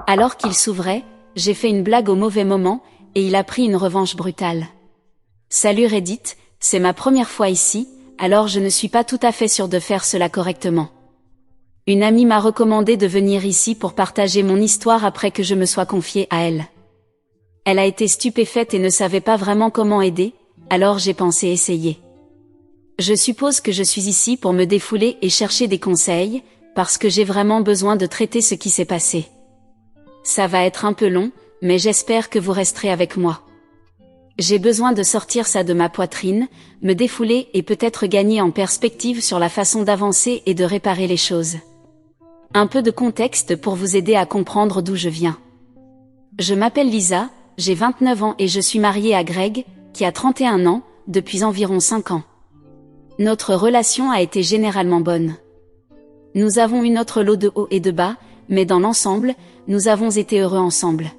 Alors qu'il s'ouvrait, j'ai fait une blague au mauvais moment, et il a pris une revanche brutale. Salut Reddit, c'est ma première fois ici, alors je ne suis pas tout à fait sûre de faire cela correctement. Une amie m'a recommandé de venir ici pour partager mon histoire après que je me sois confiée à elle. Elle a été stupéfaite et ne savait pas vraiment comment aider, alors j'ai pensé essayer. Je suppose que je suis ici pour me défouler et chercher des conseils, parce que j'ai vraiment besoin de traiter ce qui s'est passé. Ça va être un peu long, mais j'espère que vous resterez avec moi. J'ai besoin de sortir ça de ma poitrine, me défouler et peut-être gagner en perspective sur la façon d'avancer et de réparer les choses. Un peu de contexte pour vous aider à comprendre d'où je viens. Je m'appelle Lisa, j'ai 29 ans et je suis mariée à Greg, qui a 31 ans, depuis environ 5 ans. Notre relation a été généralement bonne. Nous avons eu notre lot de hauts et de bas, mais dans l'ensemble, nous avons été heureux ensemble.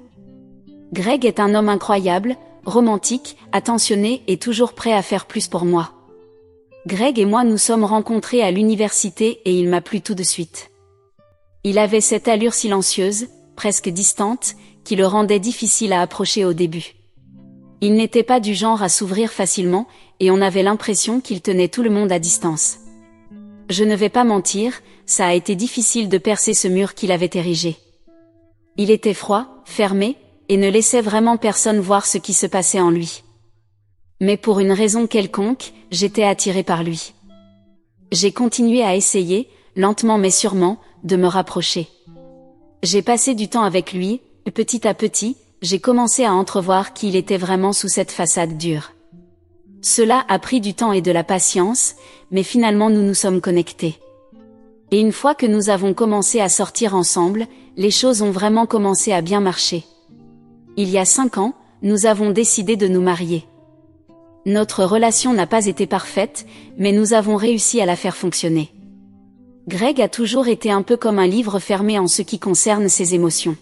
Greg est un homme incroyable, romantique, attentionné et toujours prêt à faire plus pour moi. Greg et moi nous sommes rencontrés à l'université et il m'a plu tout de suite. Il avait cette allure silencieuse, presque distante, qui le rendait difficile à approcher au début. Il n'était pas du genre à s'ouvrir facilement, et on avait l'impression qu'il tenait tout le monde à distance. Je ne vais pas mentir, ça a été difficile de percer ce mur qu'il avait érigé. Il était froid, fermé, et ne laissait vraiment personne voir ce qui se passait en lui. Mais pour une raison quelconque, j'étais attirée par lui. J'ai continué à essayer, lentement mais sûrement, de me rapprocher. J'ai passé du temps avec lui, et petit à petit, j'ai commencé à entrevoir qui il était vraiment sous cette façade dure. Cela a pris du temps et de la patience, mais finalement nous nous sommes connectés. Et une fois que nous avons commencé à sortir ensemble, les choses ont vraiment commencé à bien marcher. Il y a 5 ans, nous avons décidé de nous marier. Notre relation n'a pas été parfaite, mais nous avons réussi à la faire fonctionner. Greg a toujours été un peu comme un livre fermé en ce qui concerne ses émotions.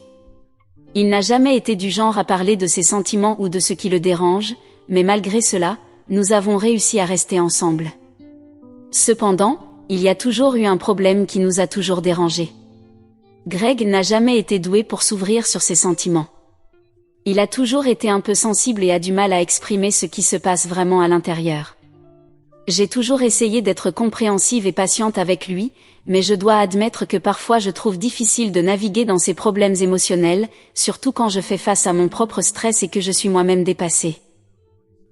Il n'a jamais été du genre à parler de ses sentiments ou de ce qui le dérange, mais malgré cela, nous avons réussi à rester ensemble. Cependant, il y a toujours eu un problème qui nous a toujours dérangés. Greg n'a jamais été doué pour s'ouvrir sur ses sentiments. Il a toujours été un peu sensible et a du mal à exprimer ce qui se passe vraiment à l'intérieur. J'ai toujours essayé d'être compréhensive et patiente avec lui, mais je dois admettre que parfois je trouve difficile de naviguer dans ces problèmes émotionnels, surtout quand je fais face à mon propre stress et que je suis moi-même dépassée.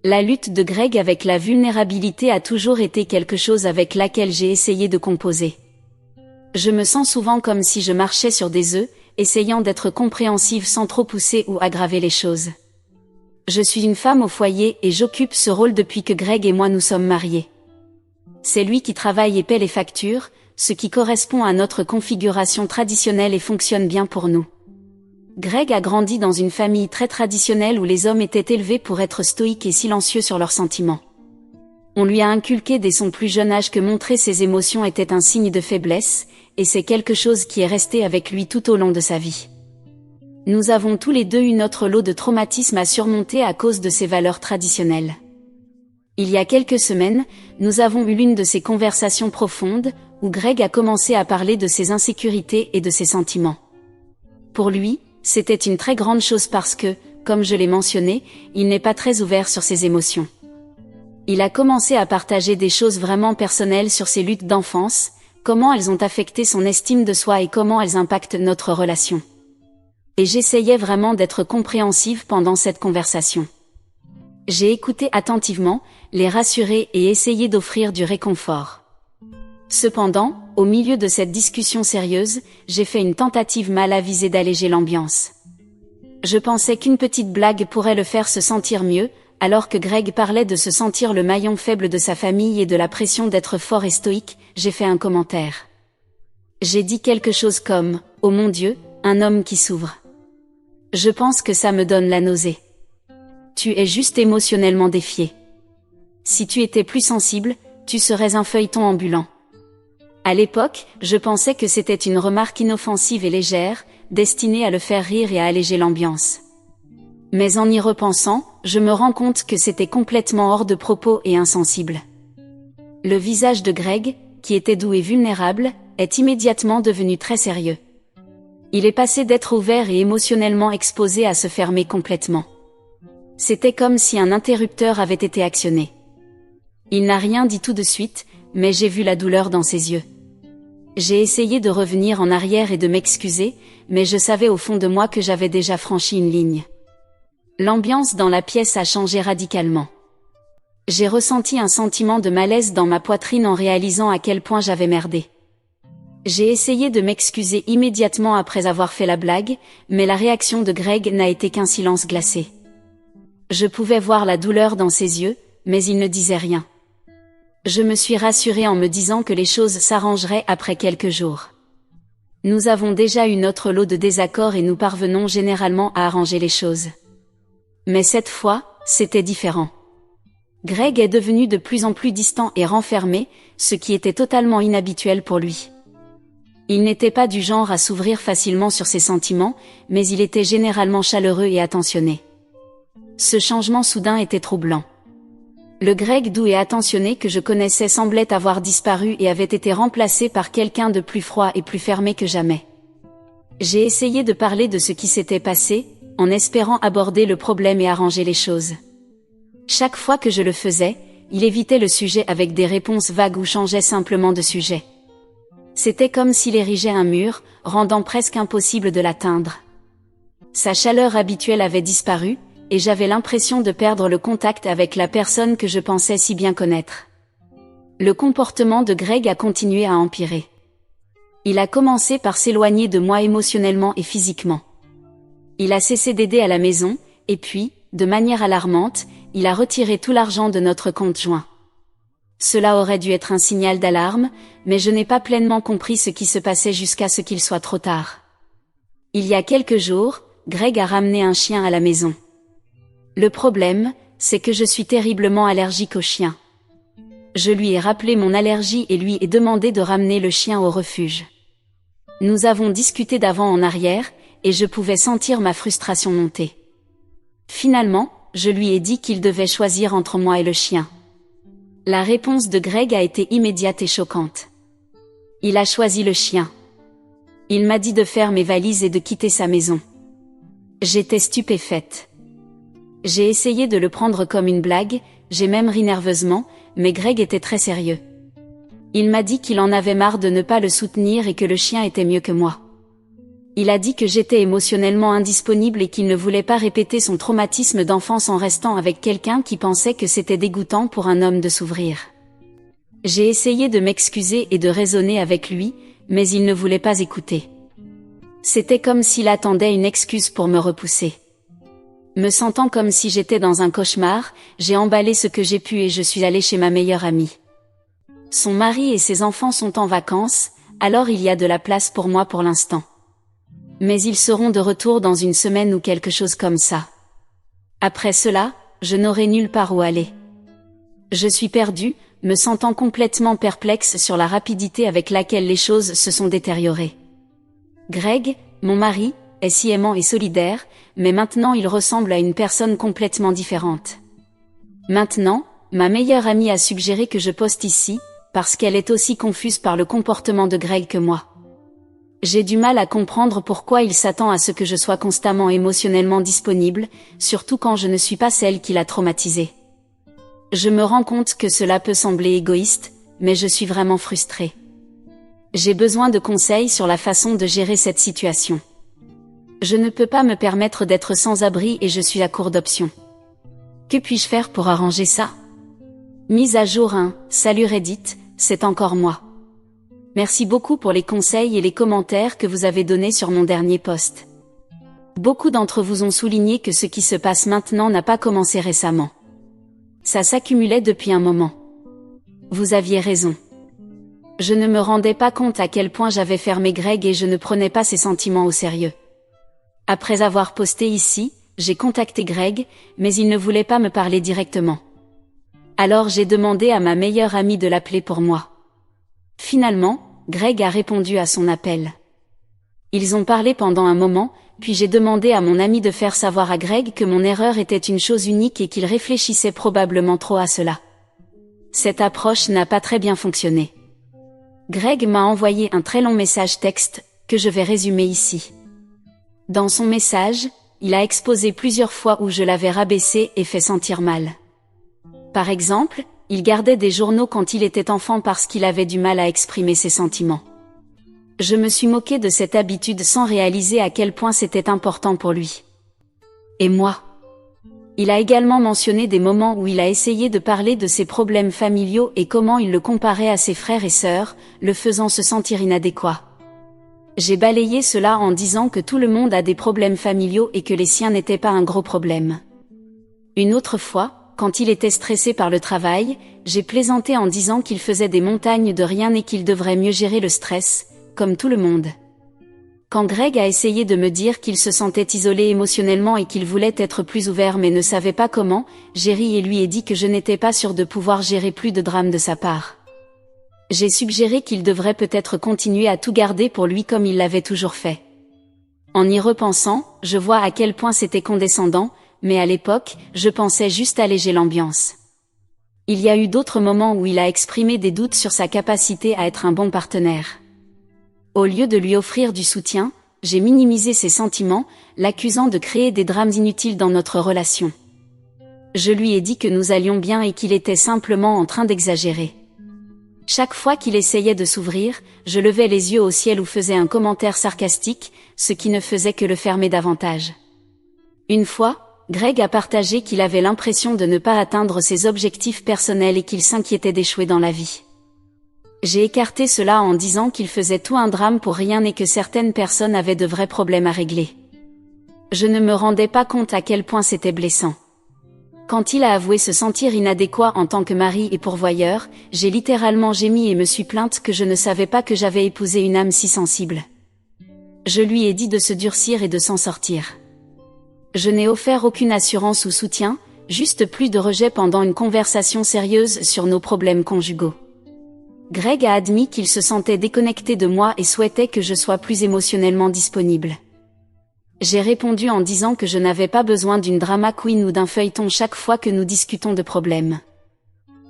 La lutte de Greg avec la vulnérabilité a toujours été quelque chose avec laquelle j'ai essayé de composer. Je me sens souvent comme si je marchais sur des œufs, essayant d'être compréhensive sans trop pousser ou aggraver les choses. Je suis une femme au foyer et j'occupe ce rôle depuis que Greg et moi nous sommes mariés. C'est lui qui travaille et paie les factures, ce qui correspond à notre configuration traditionnelle et fonctionne bien pour nous. Greg a grandi dans une famille très traditionnelle où les hommes étaient élevés pour être stoïques et silencieux sur leurs sentiments. On lui a inculqué dès son plus jeune âge que montrer ses émotions était un signe de faiblesse, et c'est quelque chose qui est resté avec lui tout au long de sa vie. Nous avons tous les deux eu notre lot de traumatismes à surmonter à cause de ces valeurs traditionnelles. Il y a quelques semaines, nous avons eu l'une de ces conversations profondes, où Greg a commencé à parler de ses insécurités et de ses sentiments. Pour lui, c'était une très grande chose parce que, comme je l'ai mentionné, il n'est pas très ouvert sur ses émotions. Il a commencé à partager des choses vraiment personnelles sur ses luttes d'enfance, comment elles ont affecté son estime de soi et comment elles impactent notre relation. Et j'essayais vraiment d'être compréhensive pendant cette conversation. J'ai écouté attentivement, les rassurer et essayé d'offrir du réconfort. Cependant, au milieu de cette discussion sérieuse, j'ai fait une tentative mal avisée d'alléger l'ambiance. Je pensais qu'une petite blague pourrait le faire se sentir mieux, alors que Greg parlait de se sentir le maillon faible de sa famille et de la pression d'être fort et stoïque, j'ai fait un commentaire. J'ai dit quelque chose comme « Oh mon Dieu, un homme qui s'ouvre. Je pense que ça me donne la nausée. Tu es juste émotionnellement défié. Si tu étais plus sensible, tu serais un feuilleton ambulant. » À l'époque, je pensais que c'était une remarque inoffensive et légère, destinée à le faire rire et à alléger l'ambiance. Mais en y repensant, je me rends compte que c'était complètement hors de propos et insensible. Le visage de Greg, qui était doux et vulnérable, est immédiatement devenu très sérieux. Il est passé d'être ouvert et émotionnellement exposé à se fermer complètement. C'était comme si un interrupteur avait été actionné. Il n'a rien dit tout de suite, mais j'ai vu la douleur dans ses yeux. J'ai essayé de revenir en arrière et de m'excuser, mais je savais au fond de moi que j'avais déjà franchi une ligne. L'ambiance dans la pièce a changé radicalement. J'ai ressenti un sentiment de malaise dans ma poitrine en réalisant à quel point j'avais merdé. J'ai essayé de m'excuser immédiatement après avoir fait la blague, mais la réaction de Greg n'a été qu'un silence glacé. Je pouvais voir la douleur dans ses yeux, mais il ne disait rien. Je me suis rassurée en me disant que les choses s'arrangeraient après quelques jours. Nous avons déjà eu notre lot de désaccords et nous parvenons généralement à arranger les choses. Mais cette fois, c'était différent. Greg est devenu de plus en plus distant et renfermé, ce qui était totalement inhabituel pour lui. Il n'était pas du genre à s'ouvrir facilement sur ses sentiments, mais il était généralement chaleureux et attentionné. Ce changement soudain était troublant. Le Greg doux et attentionné que je connaissais semblait avoir disparu et avait été remplacé par quelqu'un de plus froid et plus fermé que jamais. J'ai essayé de parler de ce qui s'était passé, en espérant aborder le problème et arranger les choses. Chaque fois que je le faisais, il évitait le sujet avec des réponses vagues ou changeait simplement de sujet. C'était comme s'il érigeait un mur, rendant presque impossible de l'atteindre. Sa chaleur habituelle avait disparu, et j'avais l'impression de perdre le contact avec la personne que je pensais si bien connaître. Le comportement de Greg a continué à empirer. Il a commencé par s'éloigner de moi émotionnellement et physiquement. Il a cessé d'aider à la maison, et puis, de manière alarmante, il a retiré tout l'argent de notre compte joint. Cela aurait dû être un signal d'alarme, mais je n'ai pas pleinement compris ce qui se passait jusqu'à ce qu'il soit trop tard. Il y a quelques jours, Greg a ramené un chien à la maison. Le problème, c'est que je suis terriblement allergique aux chiens. Je lui ai rappelé mon allergie et lui ai demandé de ramener le chien au refuge. Nous avons discuté d'avant en arrière, et je pouvais sentir ma frustration monter. Finalement, je lui ai dit qu'il devait choisir entre moi et le chien. La réponse de Greg a été immédiate et choquante. Il a choisi le chien. Il m'a dit de faire mes valises et de quitter sa maison. J'étais stupéfaite. J'ai essayé de le prendre comme une blague, j'ai même ri nerveusement, mais Greg était très sérieux. Il m'a dit qu'il en avait marre de ne pas le soutenir et que le chien était mieux que moi. Il a dit que j'étais émotionnellement indisponible et qu'il ne voulait pas répéter son traumatisme d'enfance en restant avec quelqu'un qui pensait que c'était dégoûtant pour un homme de s'ouvrir. J'ai essayé de m'excuser et de raisonner avec lui, mais il ne voulait pas écouter. C'était comme s'il attendait une excuse pour me repousser. Me sentant comme si j'étais dans un cauchemar, j'ai emballé ce que j'ai pu et je suis allée chez ma meilleure amie. Son mari et ses enfants sont en vacances, alors il y a de la place pour moi pour l'instant. Mais ils seront de retour dans une semaine ou quelque chose comme ça. Après cela, je n'aurai nulle part où aller. Je suis perdue, me sentant complètement perplexe sur la rapidité avec laquelle les choses se sont détériorées. Greg, mon mari, est si aimant et solidaire, mais maintenant il ressemble à une personne complètement différente. Maintenant, ma meilleure amie a suggéré que je poste ici, parce qu'elle est aussi confuse par le comportement de Greg que moi. J'ai du mal à comprendre pourquoi il s'attend à ce que je sois constamment émotionnellement disponible, surtout quand je ne suis pas celle qui l'a traumatisé. Je me rends compte que cela peut sembler égoïste, mais je suis vraiment frustrée. J'ai besoin de conseils sur la façon de gérer cette situation. Je ne peux pas me permettre d'être sans abri et je suis à court d'options. Que puis-je faire pour arranger ça? Mise à jour 1, salut Reddit, c'est encore moi. Merci beaucoup pour les conseils et les commentaires que vous avez donnés sur mon dernier post. Beaucoup d'entre vous ont souligné que ce qui se passe maintenant n'a pas commencé récemment. Ça s'accumulait depuis un moment. Vous aviez raison. Je ne me rendais pas compte à quel point j'avais fermé Greg et je ne prenais pas ses sentiments au sérieux. Après avoir posté ici, j'ai contacté Greg, mais il ne voulait pas me parler directement. Alors j'ai demandé à ma meilleure amie de l'appeler pour moi. Finalement, Greg a répondu à son appel. Ils ont parlé pendant un moment, puis j'ai demandé à mon ami de faire savoir à Greg que mon erreur était une chose unique et qu'il réfléchissait probablement trop à cela. Cette approche n'a pas très bien fonctionné. Greg m'a envoyé un très long message texte, que je vais résumer ici. Dans son message, il a exposé plusieurs fois où je l'avais rabaissé et fait sentir mal. Par exemple, il gardait des journaux quand il était enfant parce qu'il avait du mal à exprimer ses sentiments. Je me suis moquée de cette habitude sans réaliser à quel point c'était important pour lui. Et moi? Il a également mentionné des moments où il a essayé de parler de ses problèmes familiaux et comment il le comparait à ses frères et sœurs, le faisant se sentir inadéquat. J'ai balayé cela en disant que tout le monde a des problèmes familiaux et que les siens n'étaient pas un gros problème. Une autre fois, quand il était stressé par le travail, j'ai plaisanté en disant qu'il faisait des montagnes de rien et qu'il devrait mieux gérer le stress, comme tout le monde. Quand Greg a essayé de me dire qu'il se sentait isolé émotionnellement et qu'il voulait être plus ouvert mais ne savait pas comment, j'ai ri et lui ai dit que je n'étais pas sûre de pouvoir gérer plus de drames de sa part. J'ai suggéré qu'il devrait peut-être continuer à tout garder pour lui comme il l'avait toujours fait. En y repensant, je vois à quel point c'était condescendant, mais à l'époque, je pensais juste alléger l'ambiance. Il y a eu d'autres moments où il a exprimé des doutes sur sa capacité à être un bon partenaire. Au lieu de lui offrir du soutien, j'ai minimisé ses sentiments, l'accusant de créer des drames inutiles dans notre relation. Je lui ai dit que nous allions bien et qu'il était simplement en train d'exagérer. Chaque fois qu'il essayait de s'ouvrir, je levais les yeux au ciel ou faisais un commentaire sarcastique, ce qui ne faisait que le fermer davantage. Une fois, Greg a partagé qu'il avait l'impression de ne pas atteindre ses objectifs personnels et qu'il s'inquiétait d'échouer dans la vie. J'ai écarté cela en disant qu'il faisait tout un drame pour rien et que certaines personnes avaient de vrais problèmes à régler. Je ne me rendais pas compte à quel point c'était blessant. Quand il a avoué se sentir inadéquat en tant que mari et pourvoyeur, j'ai littéralement gémi et me suis plainte que je ne savais pas que j'avais épousé une âme si sensible. Je lui ai dit de se durcir et de s'en sortir. Je n'ai offert aucune assurance ou soutien, juste plus de rejet pendant une conversation sérieuse sur nos problèmes conjugaux. Greg a admis qu'il se sentait déconnecté de moi et souhaitait que je sois plus émotionnellement disponible. J'ai répondu en disant que je n'avais pas besoin d'une drama queen ou d'un feuilleton chaque fois que nous discutons de problèmes.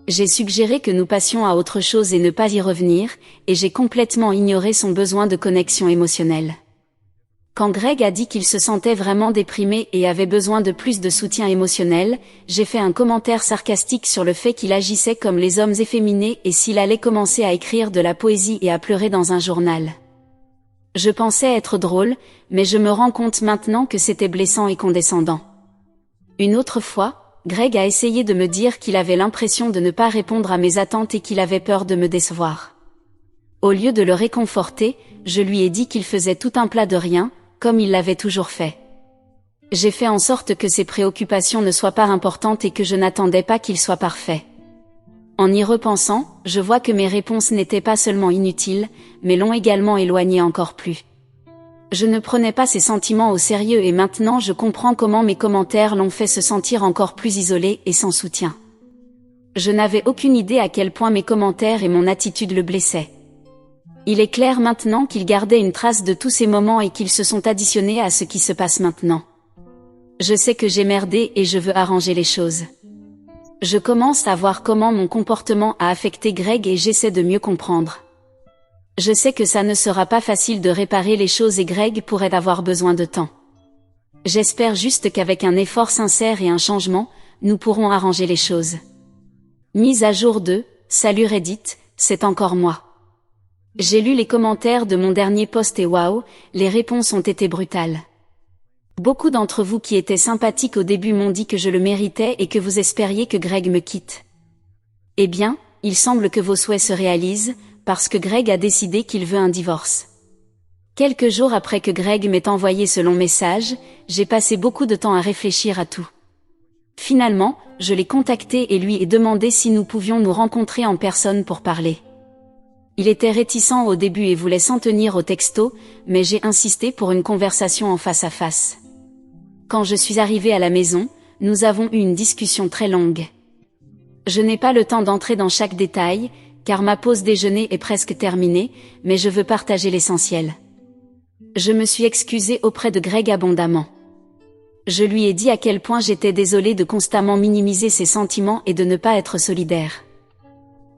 J'ai suggéré que nous passions à autre chose et ne pas y revenir, et j'ai complètement ignoré son besoin de connexion émotionnelle. Quand Greg a dit qu'il se sentait vraiment déprimé et avait besoin de plus de soutien émotionnel, j'ai fait un commentaire sarcastique sur le fait qu'il agissait comme les hommes efféminés et s'il allait commencer à écrire de la poésie et à pleurer dans un journal. Je pensais être drôle, mais je me rends compte maintenant que c'était blessant et condescendant. Une autre fois, Greg a essayé de me dire qu'il avait l'impression de ne pas répondre à mes attentes et qu'il avait peur de me décevoir. Au lieu de le réconforter, je lui ai dit qu'il faisait tout un plat de rien, comme il l'avait toujours fait. J'ai fait en sorte que ses préoccupations ne soient pas importantes et que je n'attendais pas qu'il soit parfait. En y repensant, je vois que mes réponses n'étaient pas seulement inutiles, mais l'ont également éloigné encore plus. Je ne prenais pas ses sentiments au sérieux et maintenant je comprends comment mes commentaires l'ont fait se sentir encore plus isolé et sans soutien. Je n'avais aucune idée à quel point mes commentaires et mon attitude le blessaient. Il est clair maintenant qu'il gardait une trace de tous ces moments et qu'ils se sont additionnés à ce qui se passe maintenant. Je sais que j'ai merdé et je veux arranger les choses. Je commence à voir comment mon comportement a affecté Greg et j'essaie de mieux comprendre. Je sais que ça ne sera pas facile de réparer les choses et Greg pourrait avoir besoin de temps. J'espère juste qu'avec un effort sincère et un changement, nous pourrons arranger les choses. Mise à jour 2, salut Reddit, c'est encore moi. J'ai lu les commentaires de mon dernier post et waouh, les réponses ont été brutales. Beaucoup d'entre vous qui étaient sympathiques au début m'ont dit que je le méritais et que vous espériez que Greg me quitte. Eh bien, il semble que vos souhaits se réalisent, parce que Greg a décidé qu'il veut un divorce. Quelques jours après que Greg m'ait envoyé ce long message, j'ai passé beaucoup de temps à réfléchir à tout. Finalement, je l'ai contacté et lui ai demandé si nous pouvions nous rencontrer en personne pour parler. Il était réticent au début et voulait s'en tenir au texto, mais j'ai insisté pour une conversation en face à face. Quand je suis arrivée à la maison, nous avons eu une discussion très longue. Je n'ai pas le temps d'entrer dans chaque détail, car ma pause déjeuner est presque terminée, mais je veux partager l'essentiel. Je me suis excusée auprès de Greg abondamment. Je lui ai dit à quel point j'étais désolée de constamment minimiser ses sentiments et de ne pas être solidaire.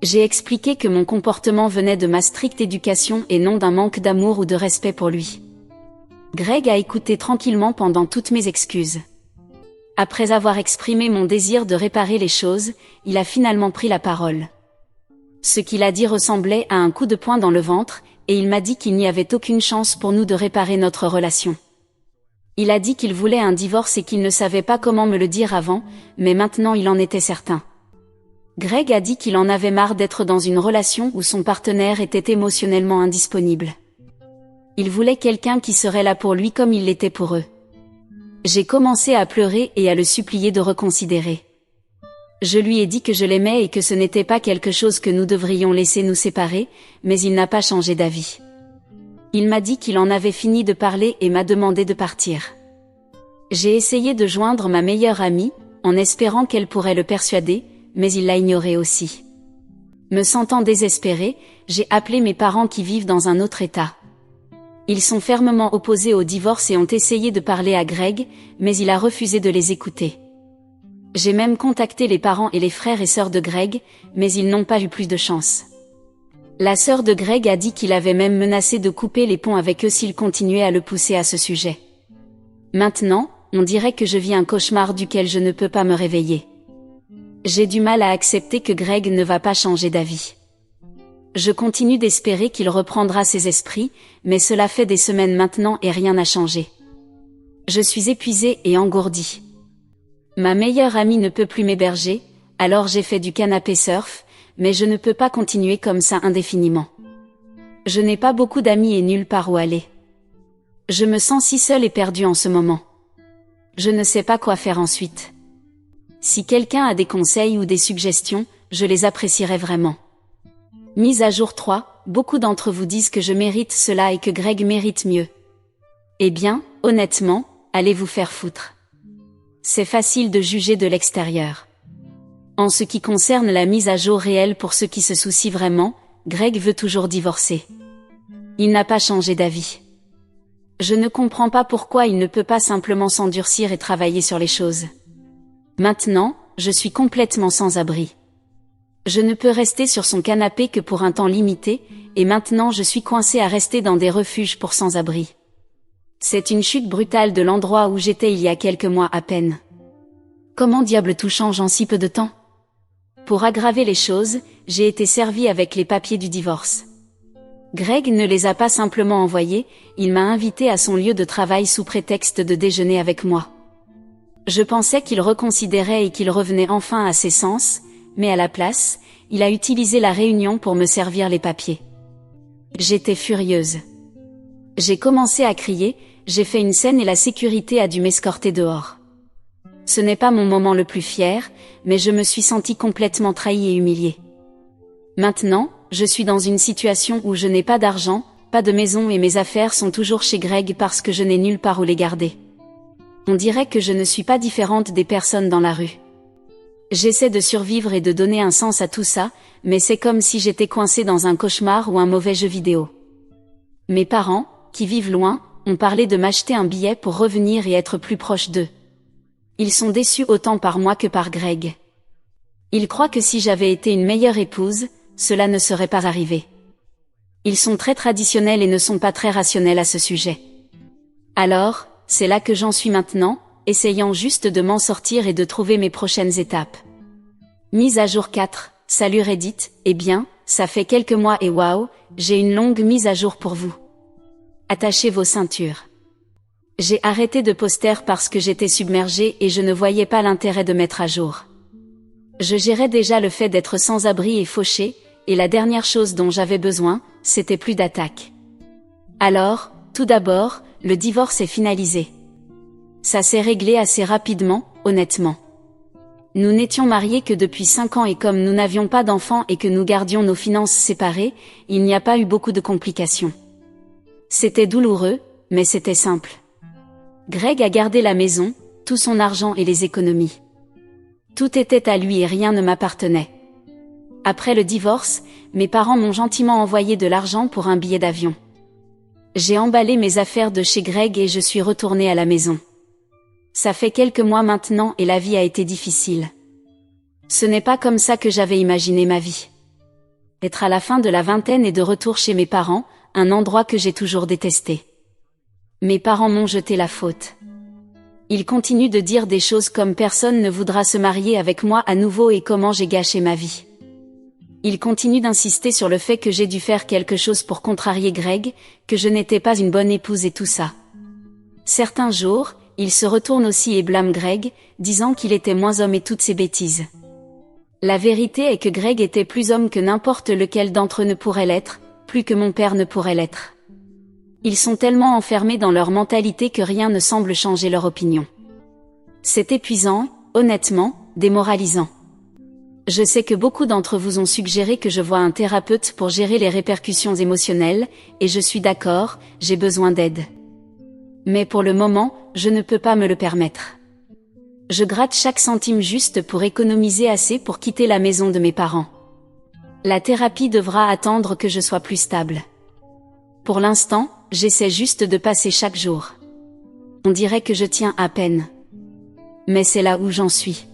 J'ai expliqué que mon comportement venait de ma stricte éducation et non d'un manque d'amour ou de respect pour lui. Greg a écouté tranquillement pendant toutes mes excuses. Après avoir exprimé mon désir de réparer les choses, il a finalement pris la parole. Ce qu'il a dit ressemblait à un coup de poing dans le ventre, et il m'a dit qu'il n'y avait aucune chance pour nous de réparer notre relation. Il a dit qu'il voulait un divorce et qu'il ne savait pas comment me le dire avant, mais maintenant il en était certain. Greg a dit qu'il en avait marre d'être dans une relation où son partenaire était émotionnellement indisponible. Il voulait quelqu'un qui serait là pour lui comme il l'était pour eux. J'ai commencé à pleurer et à le supplier de reconsidérer. Je lui ai dit que je l'aimais et que ce n'était pas quelque chose que nous devrions laisser nous séparer, mais il n'a pas changé d'avis. Il m'a dit qu'il en avait fini de parler et m'a demandé de partir. J'ai essayé de joindre ma meilleure amie, en espérant qu'elle pourrait le persuader, mais il l'a ignoré aussi. Me sentant désespérée, j'ai appelé mes parents qui vivent dans un autre état. Ils sont fermement opposés au divorce et ont essayé de parler à Greg, mais il a refusé de les écouter. J'ai même contacté les parents et les frères et sœurs de Greg, mais ils n'ont pas eu plus de chance. La sœur de Greg a dit qu'il avait même menacé de couper les ponts avec eux s'ils continuaient à le pousser à ce sujet. Maintenant, on dirait que je vis un cauchemar duquel je ne peux pas me réveiller. J'ai du mal à accepter que Greg ne va pas changer d'avis. Je continue d'espérer qu'il reprendra ses esprits, mais cela fait des semaines maintenant et rien n'a changé. Je suis épuisée et engourdie. Ma meilleure amie ne peut plus m'héberger, alors j'ai fait du canapé surf, mais je ne peux pas continuer comme ça indéfiniment. Je n'ai pas beaucoup d'amis et nulle part où aller. Je me sens si seule et perdue en ce moment. Je ne sais pas quoi faire ensuite. Si quelqu'un a des conseils ou des suggestions, je les apprécierais vraiment. Mise à jour 3, beaucoup d'entre vous disent que je mérite cela et que Greg mérite mieux. Eh bien, honnêtement, allez vous faire foutre. C'est facile de juger de l'extérieur. En ce qui concerne la mise à jour réelle pour ceux qui se soucient vraiment, Greg veut toujours divorcer. Il n'a pas changé d'avis. Je ne comprends pas pourquoi il ne peut pas simplement s'endurcir et travailler sur les choses. Maintenant, je suis complètement sans abri. Je ne peux rester sur son canapé que pour un temps limité, et maintenant je suis coincée à rester dans des refuges pour sans-abri. C'est une chute brutale de l'endroit où j'étais il y a quelques mois à peine. Comment diable tout change en si peu de temps? Pour aggraver les choses, j'ai été servie avec les papiers du divorce. Greg ne les a pas simplement envoyés, il m'a invitée à son lieu de travail sous prétexte de déjeuner avec moi. Je pensais qu'il reconsidérait et qu'il revenait enfin à ses sens, mais à la place, il a utilisé la réunion pour me servir les papiers. J'étais furieuse. J'ai commencé à crier, j'ai fait une scène et la sécurité a dû m'escorter dehors. Ce n'est pas mon moment le plus fier, mais je me suis sentie complètement trahie et humiliée. Maintenant, je suis dans une situation où je n'ai pas d'argent, pas de maison et mes affaires sont toujours chez Greg parce que je n'ai nulle part où les garder. On dirait que je ne suis pas différente des personnes dans la rue. J'essaie de survivre et de donner un sens à tout ça, mais c'est comme si j'étais coincée dans un cauchemar ou un mauvais jeu vidéo. Mes parents, qui vivent loin, ont parlé de m'acheter un billet pour revenir et être plus proche d'eux. Ils sont déçus autant par moi que par Greg. Ils croient que si j'avais été une meilleure épouse, cela ne serait pas arrivé. Ils sont très traditionnels et ne sont pas très rationnels à ce sujet. Alors, c'est là que j'en suis maintenant, essayant juste de m'en sortir et de trouver mes prochaines étapes. Mise à jour 4, salut Reddit, eh bien, ça fait quelques mois et waouh, j'ai une longue mise à jour pour vous. Attachez vos ceintures. J'ai arrêté de poster parce que j'étais submergée et je ne voyais pas l'intérêt de mettre à jour. Je gérais déjà le fait d'être sans abri et fauchée, et la dernière chose dont j'avais besoin, c'était plus d'attaques. Alors, tout d'abord, le divorce est finalisé. Ça s'est réglé assez rapidement, honnêtement. Nous n'étions mariés que depuis 5 ans et comme nous n'avions pas d'enfants et que nous gardions nos finances séparées, il n'y a pas eu beaucoup de complications. C'était douloureux, mais c'était simple. Greg a gardé la maison, tout son argent et les économies. Tout était à lui et rien ne m'appartenait. Après le divorce, mes parents m'ont gentiment envoyé de l'argent pour un billet d'avion. J'ai emballé mes affaires de chez Greg et je suis retournée à la maison. Ça fait quelques mois maintenant et la vie a été difficile. Ce n'est pas comme ça que j'avais imaginé ma vie. Être à la fin de la vingtaine et de retour chez mes parents, un endroit que j'ai toujours détesté. Mes parents m'ont jeté la faute. Ils continuent de dire des choses comme personne ne voudra se marier avec moi à nouveau et comment j'ai gâché ma vie. Ils continuent d'insister sur le fait que j'ai dû faire quelque chose pour contrarier Greg, que je n'étais pas une bonne épouse et tout ça. Certains jours, ils se retournent aussi et blâment Greg, disant qu'il était moins homme et toutes ces bêtises. La vérité est que Greg était plus homme que n'importe lequel d'entre eux ne pourrait l'être, plus que mon père ne pourrait l'être. Ils sont tellement enfermés dans leur mentalité que rien ne semble changer leur opinion. C'est épuisant, honnêtement, démoralisant. Je sais que beaucoup d'entre vous ont suggéré que je voie un thérapeute pour gérer les répercussions émotionnelles, et je suis d'accord, j'ai besoin d'aide. Mais pour le moment, je ne peux pas me le permettre. Je gratte chaque centime juste pour économiser assez pour quitter la maison de mes parents. La thérapie devra attendre que je sois plus stable. Pour l'instant, j'essaie juste de passer chaque jour. On dirait que je tiens à peine. Mais c'est là où j'en suis.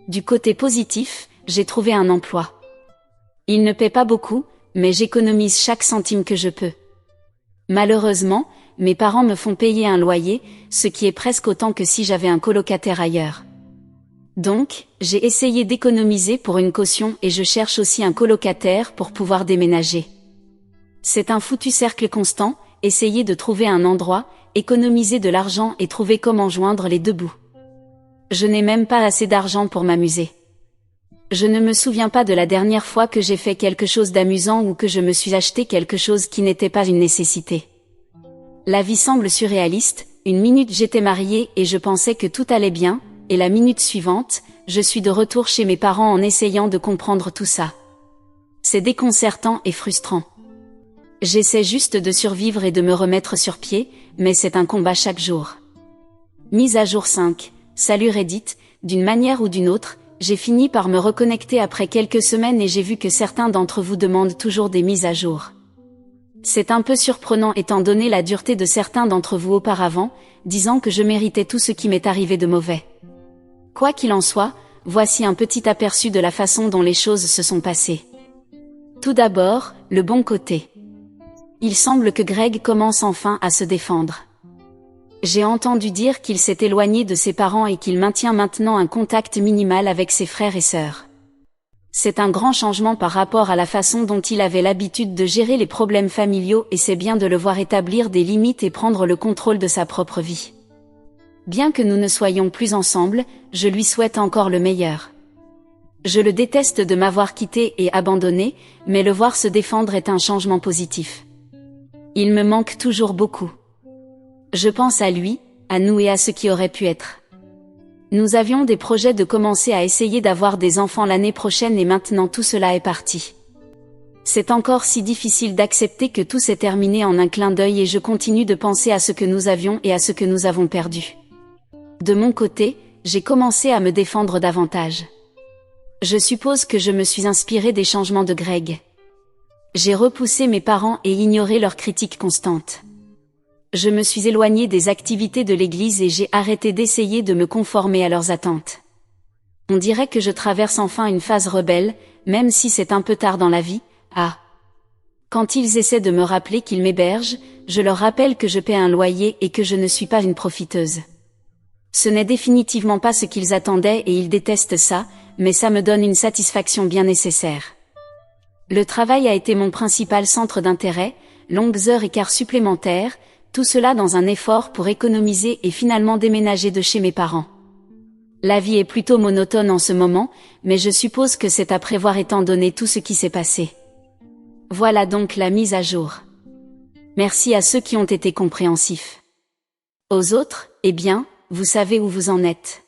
Du côté positif, j'ai trouvé un emploi. Il ne paie pas beaucoup, mais j'économise chaque centime que je peux. Malheureusement, mes parents me font payer un loyer, ce qui est presque autant que si j'avais un colocataire ailleurs. Donc, j'ai essayé d'économiser pour une caution et je cherche aussi un colocataire pour pouvoir déménager. C'est un foutu cercle constant, essayer de trouver un endroit, économiser de l'argent et trouver comment joindre les deux bouts. Je n'ai même pas assez d'argent pour m'amuser. Je ne me souviens pas de la dernière fois que j'ai fait quelque chose d'amusant ou que je me suis acheté quelque chose qui n'était pas une nécessité. La vie semble surréaliste, une minute j'étais mariée et je pensais que tout allait bien, et la minute suivante, je suis de retour chez mes parents en essayant de comprendre tout ça. C'est déconcertant et frustrant. J'essaie juste de survivre et de me remettre sur pied, mais c'est un combat chaque jour. Mise à jour 5. Salut Reddit, d'une manière ou d'une autre, j'ai fini par me reconnecter après quelques semaines et j'ai vu que certains d'entre vous demandent toujours des mises à jour. C'est un peu surprenant étant donné la dureté de certains d'entre vous auparavant, disant que je méritais tout ce qui m'est arrivé de mauvais. Quoi qu'il en soit, voici un petit aperçu de la façon dont les choses se sont passées. Tout d'abord, le bon côté. Il semble que Greg commence enfin à se défendre. J'ai entendu dire qu'il s'est éloigné de ses parents et qu'il maintient maintenant un contact minimal avec ses frères et sœurs. C'est un grand changement par rapport à la façon dont il avait l'habitude de gérer les problèmes familiaux et c'est bien de le voir établir des limites et prendre le contrôle de sa propre vie. Bien que nous ne soyons plus ensemble, je lui souhaite encore le meilleur. Je le déteste de m'avoir quitté et abandonné, mais le voir se défendre est un changement positif. Il me manque toujours beaucoup. Je pense à lui, à nous et à ce qui aurait pu être. Nous avions des projets de commencer à essayer d'avoir des enfants l'année prochaine et maintenant tout cela est parti. C'est encore si difficile d'accepter que tout s'est terminé en un clin d'œil et je continue de penser à ce que nous avions et à ce que nous avons perdu. De mon côté, j'ai commencé à me défendre davantage. Je suppose que je me suis inspirée des changements de Greg. J'ai repoussé mes parents et ignoré leurs critiques constantes. Je me suis éloignée des activités de l'église et j'ai arrêté d'essayer de me conformer à leurs attentes. On dirait que je traverse enfin une phase rebelle, même si c'est un peu tard dans la vie. Quand ils essaient de me rappeler qu'ils m'hébergent, je leur rappelle que je paie un loyer et que je ne suis pas une profiteuse. Ce n'est définitivement pas ce qu'ils attendaient et ils détestent ça, mais ça me donne une satisfaction bien nécessaire. Le travail a été mon principal centre d'intérêt, longues heures et quarts supplémentaires, tout cela dans un effort pour économiser et finalement déménager de chez mes parents. La vie est plutôt monotone en ce moment, mais je suppose que c'est à prévoir étant donné tout ce qui s'est passé. Voilà donc la mise à jour. Merci à ceux qui ont été compréhensifs. Aux autres, eh bien, vous savez où vous en êtes.